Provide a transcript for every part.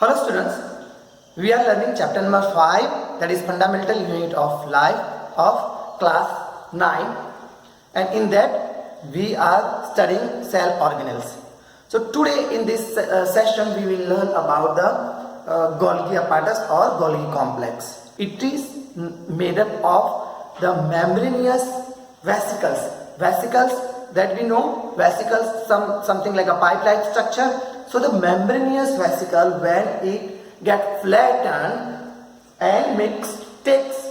Hello students, we are learning chapter number 5, that is fundamental unit of life of class 9, and in that we are studying cell organelles. So today in this session we will learn about the Golgi apparatus or Golgi complex. It is made up of the membranous vesicles. Vesicles that we know, vesicles something like a pipe-like structure. So the membranous vesicle, when it gets flattened and sticks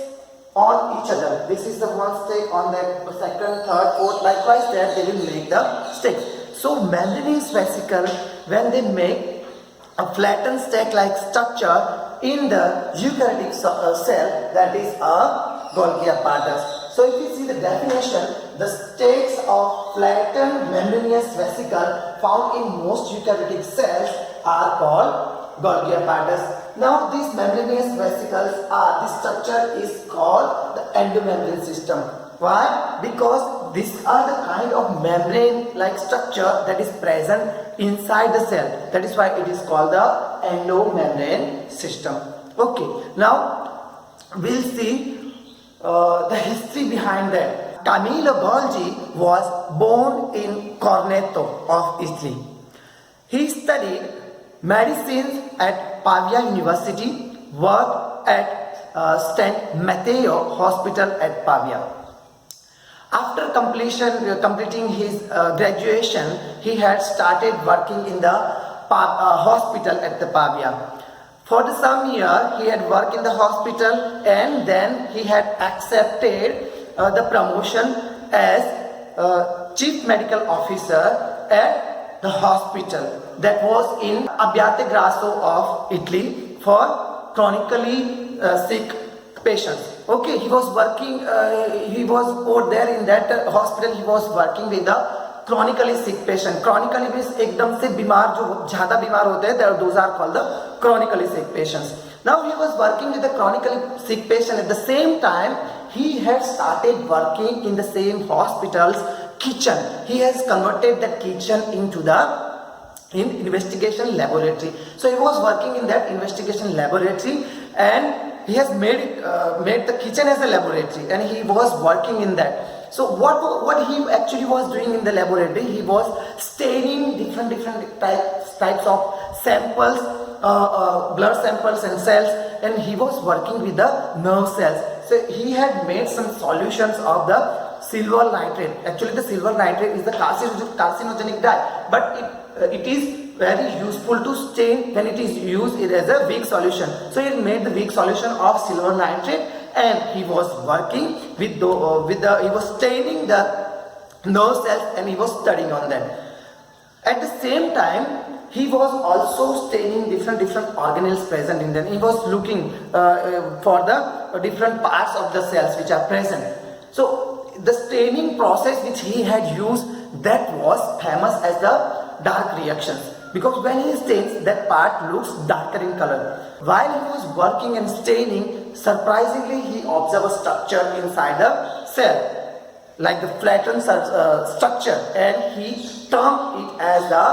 on each other. This is the one stick, on the second, third, fourth, likewise there they will make the sticks. So membranous vesicle, when they make a flattened stick-like structure in the eukaryotic cell, that is a Golgi apparatus. So if you see the definition, the states of flattened membranous vesicle found in most eukaryotic cells are called Golgi apparatus. Now these membranous vesicles the structure is called the endomembrane system. Why? Because these are the kind of membrane-like structure that is present inside the cell. That is why it is called the endomembrane system. Okay, now we'll see the history behind that. Camillo Golgi was born in Corneto of Italy. He studied medicine at Pavia University, worked at St. Matteo Hospital at Pavia. After completing his graduation, he had started working in the hospital at the Pavia. For some year, he had worked in the hospital, and then he had accepted the promotion as Chief Medical Officer at the hospital that was in Abbiate Grasso of Italy for chronically sick patients. Okay, he was working, he was over there in that hospital, he was working with the chronically sick patient. Chronically means एकदम से बीमार जो ज़्यादा बीमार होते हैं, those are called the chronically sick patients. Now he was working with the chronically sick patient. At the same time, he had started working in the same hospital's kitchen. He has converted that kitchen into the investigation laboratory. So he was working in that investigation laboratory, and he has made the kitchen as a laboratory, and he was working in that. So what he actually was doing in the laboratory, he was staining different types of samples, blood samples and cells, and he was working with the nerve cells. So he had made some solutions of the silver nitrate. Actually, the silver nitrate is the carcinogenic dye, but it is very useful to stain when it is used as a weak solution. So he made the weak solution of silver nitrate, and he was working with he was staining the nerve cells, and he was studying on that. At the same time, he was also staining different organelles present in them. He was looking for the different parts of the cells which are present. So the staining process which he had used, that was famous as the dark reactions, because when he stains, that part looks darker in color. While he was working and staining, surprisingly he observed a structure inside the cell, like the flattened structure, and he termed it as the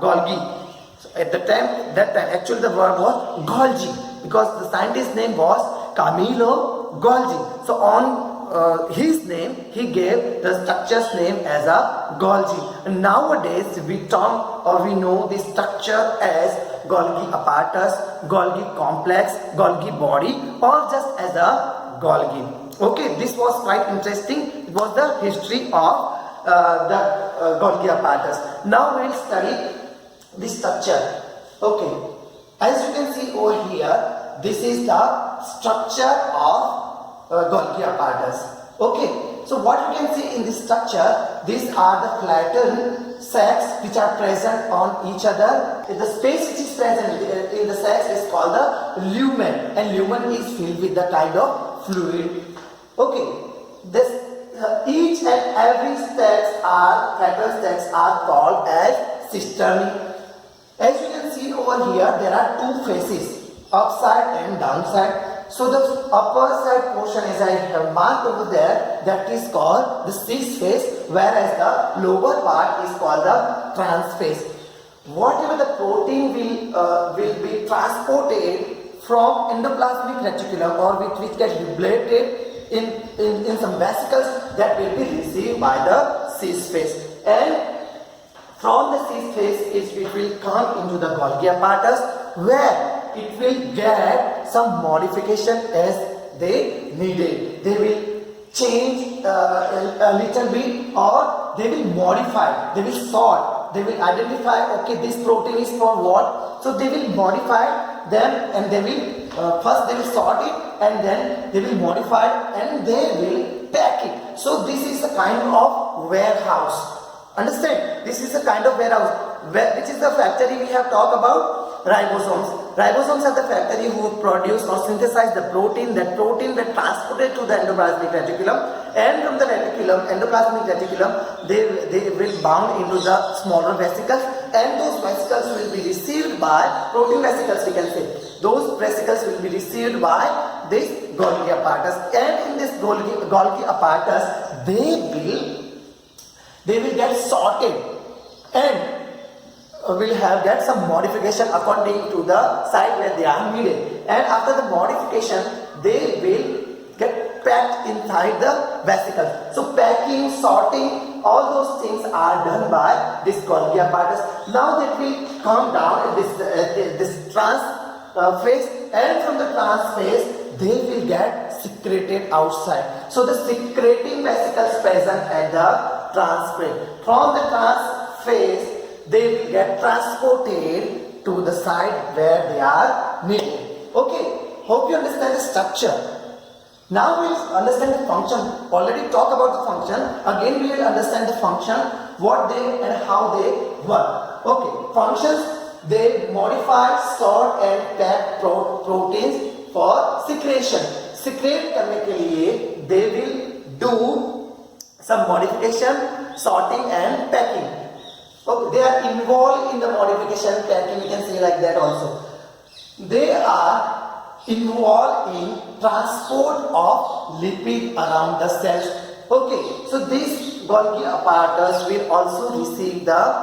Golgi. So at that time actually the word was Golgi, because the scientist's name was Camillo Golgi. So on his name, he gave the structure's name as a Golgi. And nowadays we know this structure as Golgi apparatus, Golgi complex, Golgi body, or just as a Golgi. Okay, this was quite interesting. It was the history of the Golgi apparatus. Now we will study the structure. Okay, as you can see over here, this is the structure of Golgi apparatus. Okay, so what you can see in this structure, these are the flattened sacs which are present on each other. The space which is present in the sacs is called the lumen, and lumen is filled with the kind of fluid. Okay, this each and every flattened sacs are called as cisternae. As you can see over here, there are two faces, upside and downside. So the upper side portion, as I have marked over there, that is called the cis face, whereas the lower part is called the trans face. whatever the protein will be transported from endoplasmic reticulum or which gets liberated in some vesicles, that will be received by the cyst phase, and from the cyst phase it will come into the Golgi apparatus, where it will get some modification as they needed. They will change a little bit, or they will modify, they will sort, they will identify, okay, this protein is for what, so they will modify them, and they will first they will sort it, and then they will modify it, and they will pack it. So this is a kind of warehouse. Understand? This is a kind of warehouse, which is the factory we have talked about. Ribosomes. Ribosomes are the factory who produce or synthesize the protein. That protein that transported to the endoplasmic reticulum, and from the reticulum, endoplasmic reticulum, they will bound into the smaller vesicles, and those vesicles will be received by protein vesicles. We can say those vesicles will be received by this Golgi apparatus, and in this Golgi apparatus, they will get sorted and will get some modification according to the site where they are needed, and after the modification they will get packed inside the vesicle. So packing, sorting, all those things are done by this Golgi apparatus. Now that will come down this trans phase, and from the trans phase they will get secreted outside. So the secreting vesicles present at the trans phase. From the trans phase they will get transported to the site where they are needed. Okay, hope you understand the structure. Now we will understand the function. Already talked about the function. Again we will understand the function, what they and how they work. Okay, functions: they modify, sort and pack proteins for secretion. Secrete करने के लिए they will do some modification, sorting and packing. Okay, they are involved in the modification, packing, we can say like that also. They are involved in transport of lipid around the cells. Okay, so this Golgi apparatus will also receive the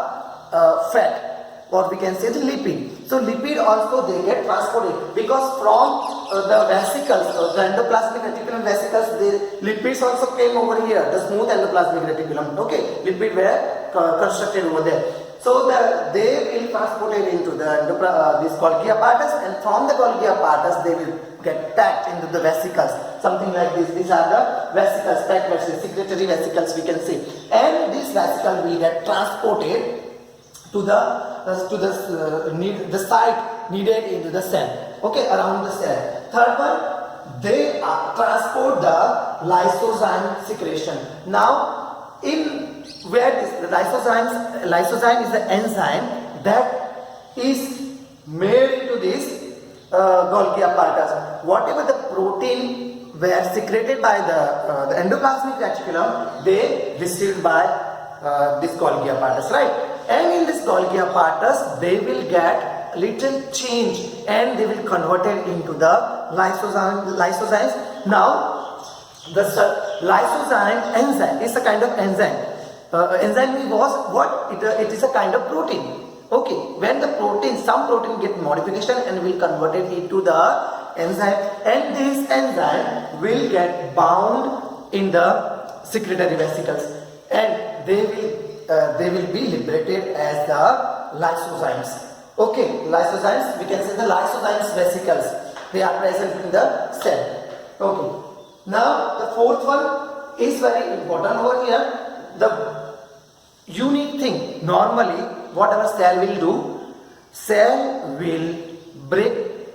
fat, or we can say the lipid. So lipid also they get transported, because from the vesicles, the endoplasmic reticulum vesicles, the lipids also came over here, the smooth endoplasmic reticulum. Okay, lipid were constructed over there. So they will transported into this Golgi apparatus, and from the Golgi apparatus they will get packed into the vesicles, something like this. These are the vesicles, packed vesicles, secretory vesicles we can see, and this vesicle will get transported to the site needed into the cell. Okay, around the cell. Third one, they transport the lysozyme secretion. Now, in where the lysozyme is the enzyme that is made into this Golgi apparatus. Whatever the protein were secreted by the endoplasmic reticulum, they received by this Golgi apparatus, right? And in this Golgi apparatus, they will get little change, and they will convert it into the lysozymes. Now, the lysozyme enzyme is a kind of enzyme. Enzyme was what? It is a kind of protein. Okay, when the protein, some protein get modification and will convert it into the enzyme, and this enzyme will get bound in the secretory vesicles, and they will be liberated as the lysozymes. Okay, lysozymes, we can say the lysozymes vesicles, they are present in the cell. Okay, now the fourth one is very important over here. The unique thing, normally whatever cell will do, cell will break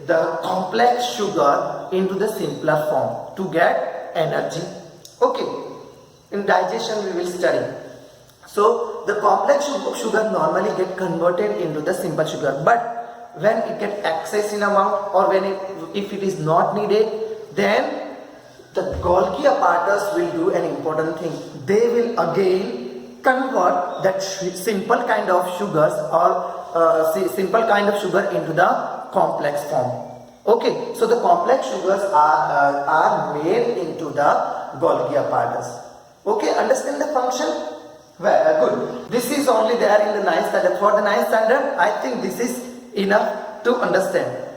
the complex sugar into the simpler form to get energy. Okay, in digestion we will study. So the complex sugar normally get converted into the simple sugar, but when it get excess in amount, or if it is not needed, then the Golgi apparatus will do an important thing. They will again convert that simple kind of sugars, or simple kind of sugar into the complex form. Okay, so the complex sugars are made into the Golgi apparatus. Okay, understand the function? Good. This is only there in the ninth standard. For the ninth standard, I think this is enough to understand.